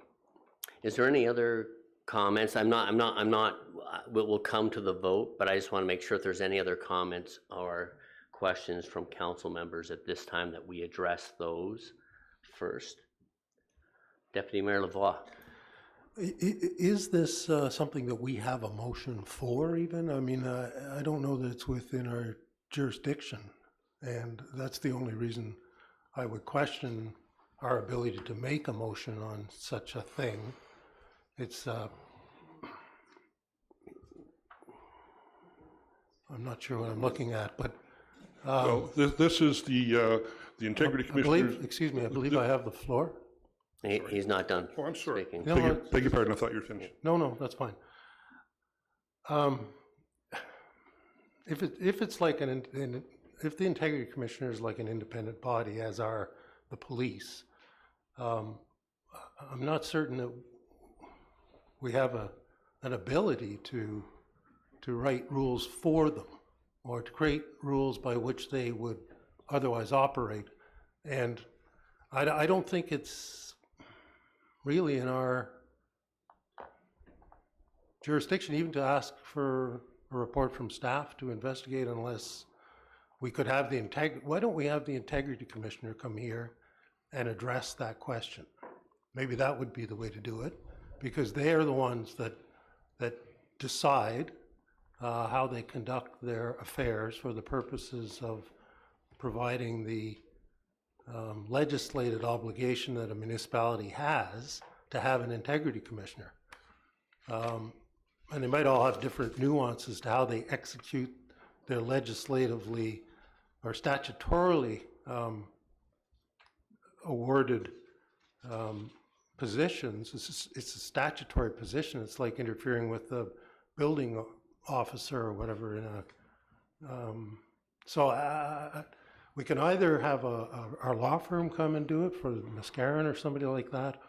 Is there any other comments? We'll come to the vote, but I just want to make sure if there's any other comments or questions from council members at this time that we address those first. Deputy Mayor Lavoie. Is this something that we have a motion for even? I mean, I don't know that it's within our jurisdiction. And that's the only reason I would question our ability to make a motion on such a thing. It's, I'm not sure what I'm looking at, but. Well, this is the Integrity Commissioner. Excuse me, I believe I have the floor. He's not done. Oh, I'm sorry. Speaking. No, Beg your pardon, I thought you were finished. No, that's fine. If it's like if the Integrity Commissioner is like an independent body, as are the police, I'm not certain that we have an ability to write rules for them or to create rules by which they would otherwise operate. And I don't think it's really in our jurisdiction even to ask for a report from staff to investigate, unless we could have why don't we have the Integrity Commissioner come here and address that question? Maybe that would be the way to do it, because they are the ones that decide how they conduct their affairs for the purposes of providing the legislated obligation that a municipality has to have an Integrity Commissioner. And they might all have different nuances to how they execute their legislatively or statutorily awarded positions. It's a statutory position. It's like interfering with the building officer or whatever. We can either have our law firm come and do it for Mascaron or somebody like that,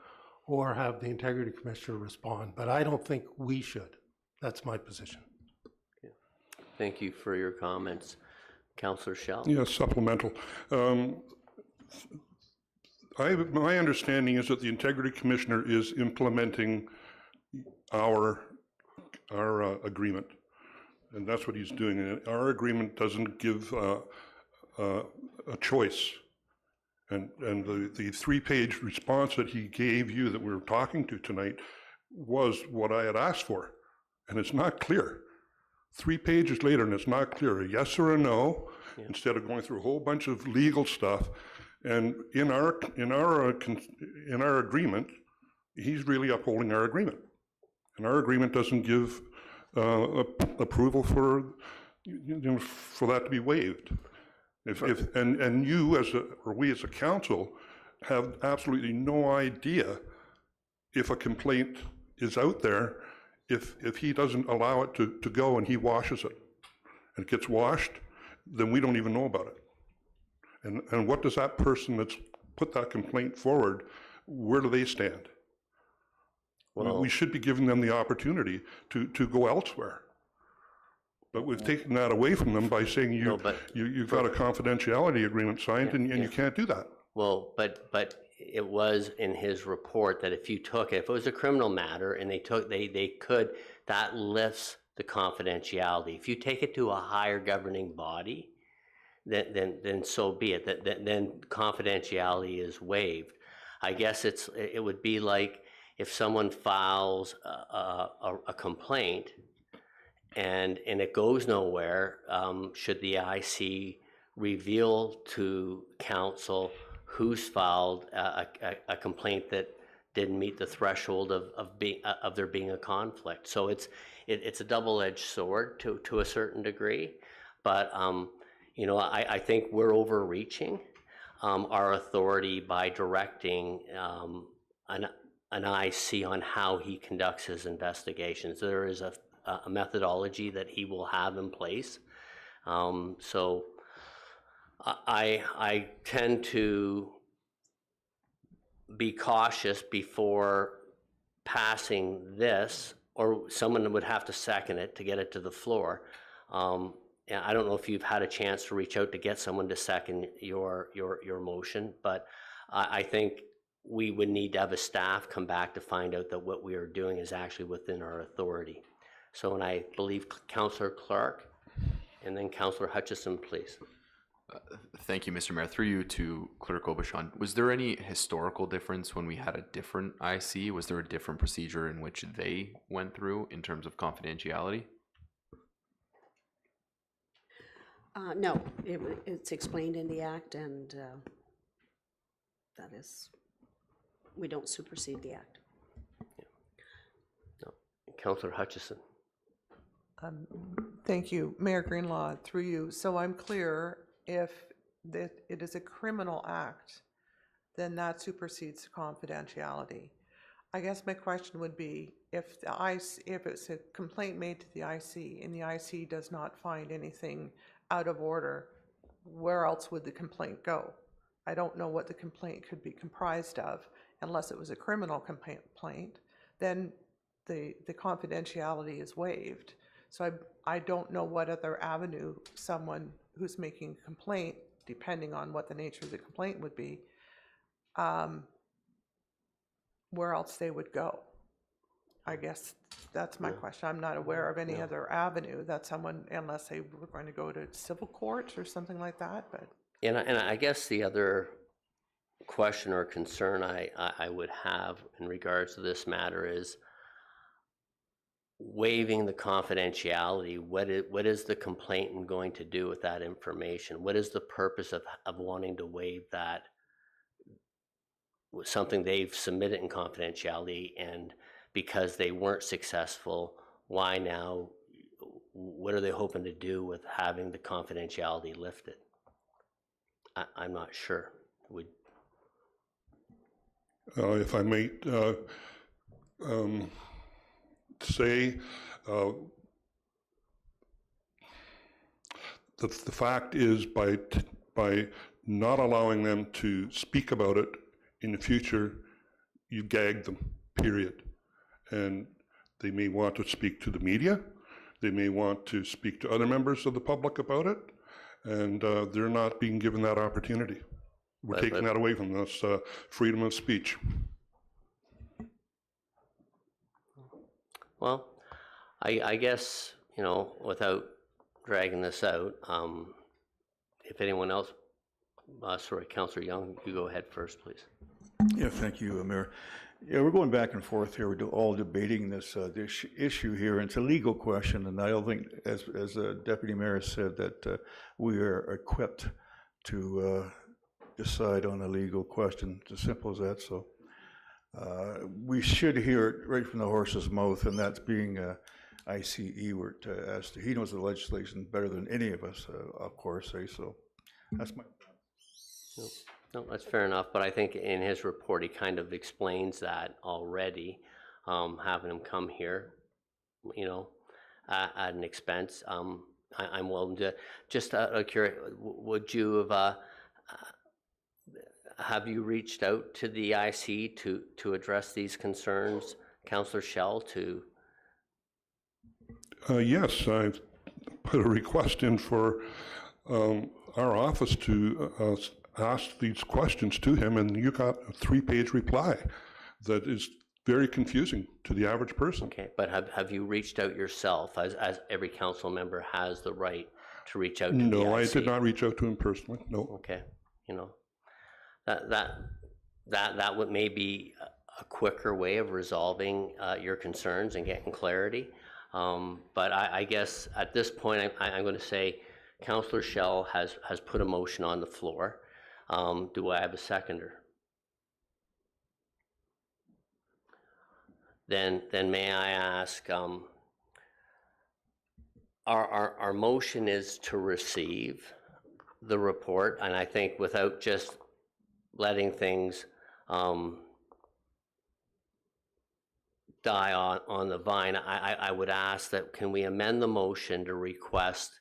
or have the Integrity Commissioner respond. But I don't think we should. That's my position. Okay. Thank you for your comments. Councillor Schell. Yes, supplemental. My understanding is that the Integrity Commissioner is implementing our agreement, and that's what he's doing. And our agreement doesn't give a choice. And the 3-page response that he gave you that we were talking to tonight was what I had asked for, and it's not clear. 3 pages later, and it's not clear, a yes or a no, instead of going through a whole bunch of legal stuff. And in our agreement, he's really upholding our agreement, and our agreement doesn't give approval for that to be waived. And you or we as a council have absolutely no idea if a complaint is out there, if he doesn't allow it to go and he washes it and it gets washed, then we don't even know about it. And what does that person that's put that complaint forward, where do they stand? Well, we should be giving them the opportunity to go elsewhere. But we've taken that away from them by saying you've got a confidentiality agreement signed, and you can't do that. Well, but it was in his report that if it was a criminal matter and they could, that lifts the confidentiality. If you take it to a higher governing body, then so be it. Then confidentiality is waived. I guess it would be like if someone files a complaint and it goes nowhere, should the IC reveal to council who's filed a complaint that didn't meet the threshold of there being a conflict. So it's a double-edged sword to a certain degree, but you know, I think we're overreaching our authority by directing an IC on how he conducts his investigations. There is a methodology that he will have in place. So I tend to be cautious before passing this, or someone would have to second it to get it to the floor. And I don't know if you've had a chance to reach out to get someone to second your motion, but I think we would need to have a staff come back to find out that what we are doing is actually within our authority. So, and I believe Councillor Clark and then Councillor Hutchison, please. Thank you, Mr. Mayor. Through you to Clerk Aubuchon. Was there any historical difference when we had a different IC? Was there a different procedure in which they went through in terms of confidentiality? No, it's explained in the Act, and that is, we don't supersede the Act. Yeah. No. Councillor Hutchison. Thank you, Mayor Greenlaw, through you. So I'm clear, if it is a criminal act, then that supersedes confidentiality. I guess my question would be, if it's a complaint made to the IC and the IC does not find anything out of order, where else would the complaint go? I don't know what the complaint could be comprised of unless it was a criminal complaint. Then the confidentiality is waived. So I don't know what other avenue someone who's making a complaint, depending on what the nature of the complaint would be, where else they would go. I guess that's my question. I'm not aware of any other avenue that someone, unless they were going to go to civil court or something like that. But And I guess the other question or concern I would have in regards to this matter is waiving the confidentiality. What is the complainant going to do with that information? What is the purpose of wanting to waive that? Something they've submitted in confidentiality, and because they weren't successful, why now? What are they hoping to do with having the confidentiality lifted? I'm not sure. If I might say, the fact is, by not allowing them to speak about it in the future, you gag them, period. And they may want to speak to the media, they may want to speak to other members of the public about it, and they're not being given that opportunity. We're taking that away from them. That's freedom of speech. Well, I guess, you know, without dragging this out, if anyone else, sorry, Councillor Young, you go ahead first, please. Yeah, thank you, Mayor. Yeah, we're going back and forth here. We're all debating this issue here, and it's a legal question, and I don't think, as the Deputy Mayor said, that we are equipped to decide on a legal question. It's as simple as that. So we should hear it right from the horse's mouth, and that's being IC Ewert, as to, he knows the legislation better than any of us, of course. So that's my. No, that's fair enough, but I think in his report he kind of explains that already, having him come here, you know, at an expense. I'm willing to, just curious, would you have you reached out to the IC to address these concerns, Councillor Schell, to? Yes, I've put a request in for our office to ask these questions to him, and you got a 3-page reply that is very confusing to the average person. Okay, but have you reached out yourself, as every council member has the right to reach out to the IC? No, I did not reach out to him personally, no. Okay, you know, that would maybe a quicker way of resolving your concerns and getting clarity. But I guess at this point, I'm going to say, Councillor Shell has put a motion on the floor. Do I have a seconder? Then may I ask, our motion is to receive the report, and I think without just letting things die on the vine, I would ask that, can we amend the motion to request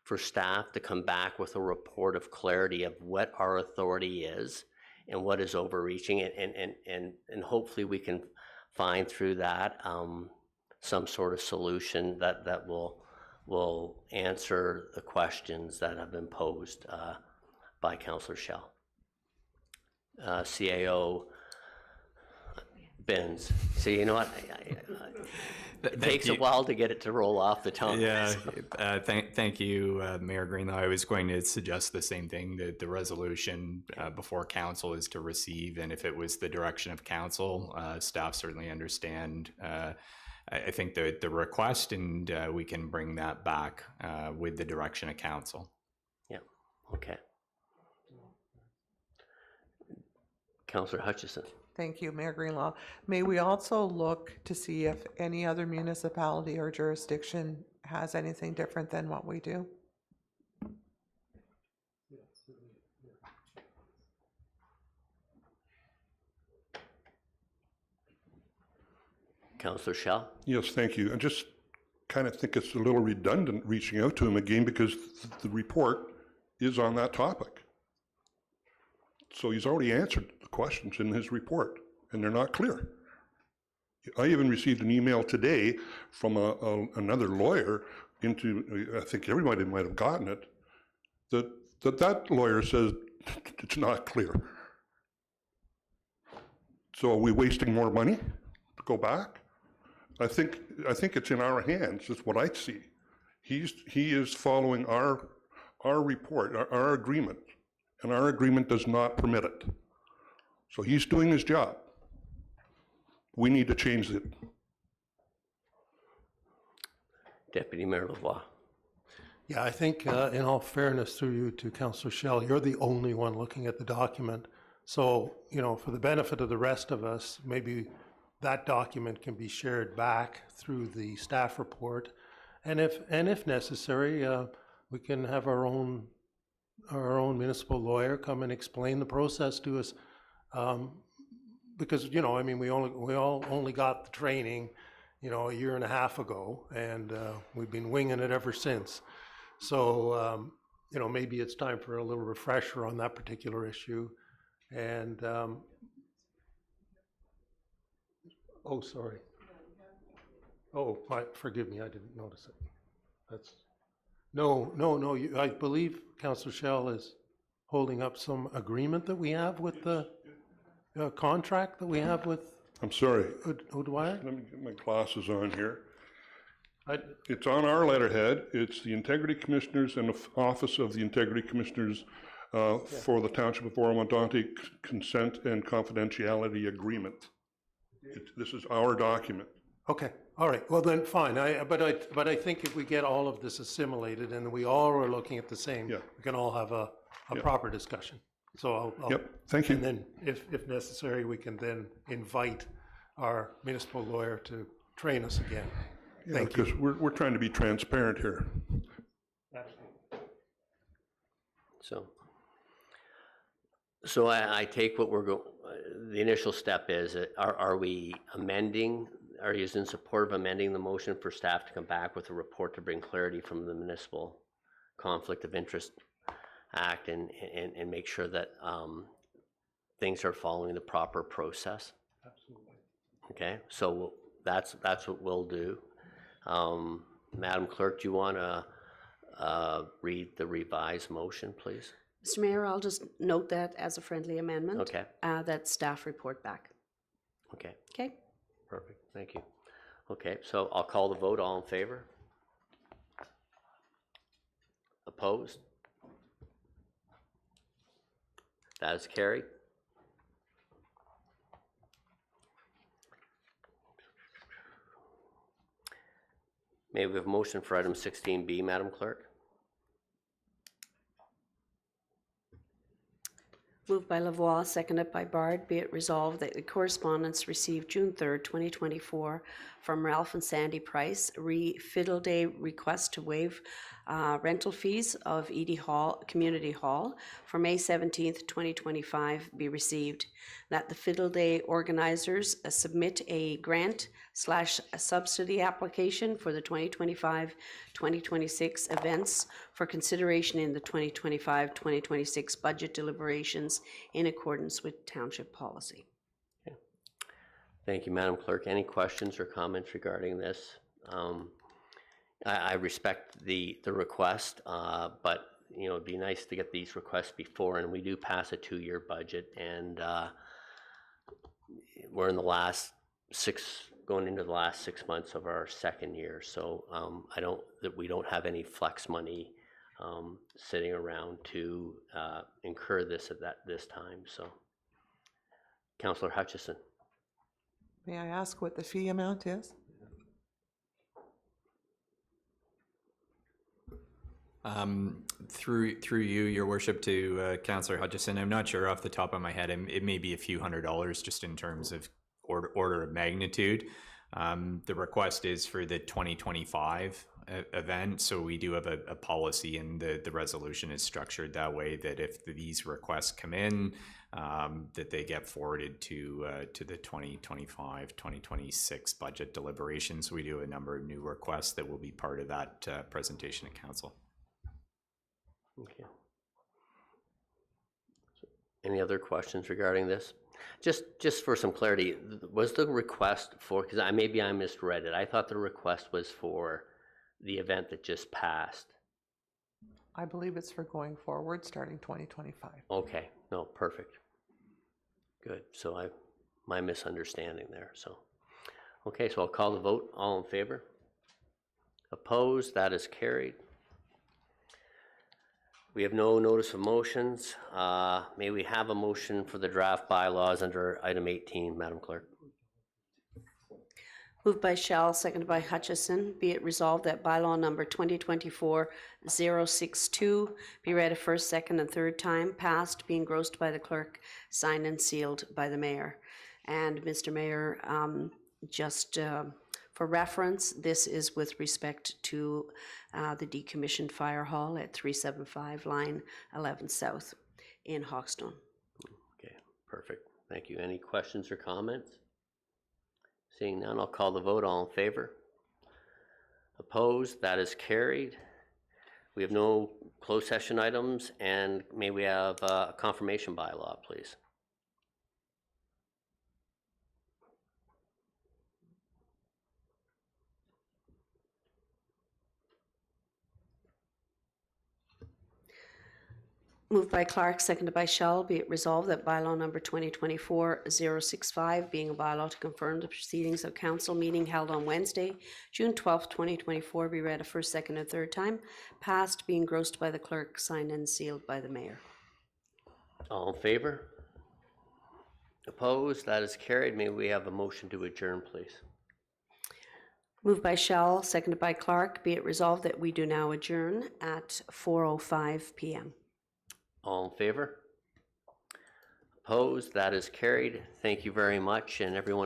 for staff to come back with a report of clarity of what our authority is and what is overreaching, and hopefully we can find through that some sort of solution that will answer the questions that have been posed by Councillor Shell. CAO Benz. So you know what? It takes a while to get it to roll off the tongue. Yeah, thank you, Mayor Greenlaw. I was going to suggest the same thing, that the resolution before council is to receive, and if it was the direction of council, staff certainly understand. I think the request, and we can bring that back with the direction of council. Yeah, okay. Councillor Hutchison. Thank you, Mayor Greenlaw. May we also look to see if any other municipality or jurisdiction has anything different than what we do? Councillor Shell. Yes, thank you. I just kind of think it's a little redundant reaching out to him again because the report is on that topic. So he's already answered the questions in his report, and they're not clear. I even received an email today from another lawyer I think everybody might have gotten it, that lawyer says it's not clear. So are we wasting more money to go back? I think it's in our hands, is what I see. He is following our report, our agreement, and our agreement does not permit it. So he's doing his job. We need to change it. Deputy Mayor Lavoie. Yeah, I think in all fairness through you to Councillor Shell, you're the only one looking at the document. So, you know, for the benefit of the rest of us, maybe that document can be shared back through the staff report. And if necessary, we can have our own municipal lawyer come and explain the process to us. Because, you know, I mean, we all only got the training, you know, a year and a half ago, and we've been winging it ever since. So, you know, maybe it's time for a little refresher on that particular issue. And, oh, sorry. Oh, forgive me, I didn't notice it. No, I believe Councillor Shell is holding up some agreement that we have with the contract that we have with. I'm sorry. O'Dwyer? Let me get my glasses on here. It's on our letterhead. It's the Integrity Commissioners and the Office of the Integrity Commissioners for the Township of Oro-Medonte Consent and Confidentiality Agreement. This is our document. Okay, all right. Well then, fine. But I think if we get all of this assimilated and we all are looking at the same, we can all have a proper discussion. So I'll thank you. And then, if necessary, we can then invite our municipal lawyer to train us again. Yeah, because we're trying to be transparent here. So I take what the initial step is, are we amending, are you in support of amending the motion for staff to come back with a report to bring clarity from the Municipal Conflict of Interest Act and make sure that things are following the proper process? Absolutely. Okay, so that's what we'll do. Madam Clerk, do you want to read the revised motion, please? Mr. Mayor, I'll just note that as a friendly amendment. Okay. That staff report back. Okay. Okay. Perfect, thank you. Okay, so I'll call the vote. All in favor? Opposed? That is carried. May we have a motion for item 16B, Madam Clerk? Moved by Lavoie, seconded by Bard. Be it resolved that the correspondence received June 3rd, 2024 from Ralph and Sandy Price, Fiddle Day request to waive rental fees of Edie Hall, Community Hall for May 17th, 2025 be received. That the Fiddle Day organizers submit a grant/subsidy application for the 2025-2026 events for consideration in the 2025-2026 budget deliberations in accordance with township policy. Okay. Thank you, Madam Clerk. Any questions or comments regarding this? I respect the request, but you know, it'd be nice to get these requests before, and we do pass a 2-year budget, and we're in the last going into the last 6 months of our 2nd year, so we don't have any flex money sitting around to incur this at this time. So, Councillor Hutchison. May I ask what the fee amount is? Through you, Your Worship, to Councillor Hutchison, I'm not sure off the top of my head. It may be a few $100s just in terms of order of magnitude. The request is for the 2025 event, so we do have a policy, and the resolution is structured that way that if these requests come in, that they get forwarded to the 2025-2026 budget deliberations. We do a number of new requests that will be part of that presentation at council. Okay. Any other questions regarding this? Just for some clarity, was the request for, because I misread it. I thought the request was for the event that just passed. I believe it's for going forward, starting 2025. Okay, no, perfect. Good, so my misunderstanding there, so. Okay, so I'll call the vote. All in favor? Opposed? That is carried. We have no notice of motions. May we have a motion for the draft bylaws under item 18, Madam Clerk? Moved by Shell, seconded by Hutchison. Be it resolved that bylaw number 2024-062 be read a first, second, and third time, passed, be engrossed by the clerk, signed and sealed by the mayor. And Mr. Mayor, just for reference, this is with respect to the decommissioned fire hall at 375 line 11 South in Hawkstone. Okay, perfect. Thank you. Any questions or comments? Seeing none, I'll call the vote. All in favor? Opposed? That is carried. We have no closed session items, and may we have a confirmation bylaw, please? Moved by Clark, seconded by Shell. Be it resolved that bylaw number 2024-065, being a bylaw to confirm the proceedings of council meeting held on Wednesday, June 12th, 2024, be read a first, second, and third time, passed, be engrossed by the clerk, signed and sealed by the mayor. All in favor? Opposed? That is carried. May we have a motion to adjourn, please? Moved by Shell, seconded by Clark. Be it resolved that we do now adjourn at 4:05 p.m. All in favor? Opposed? That is carried. Thank you very much, and everyone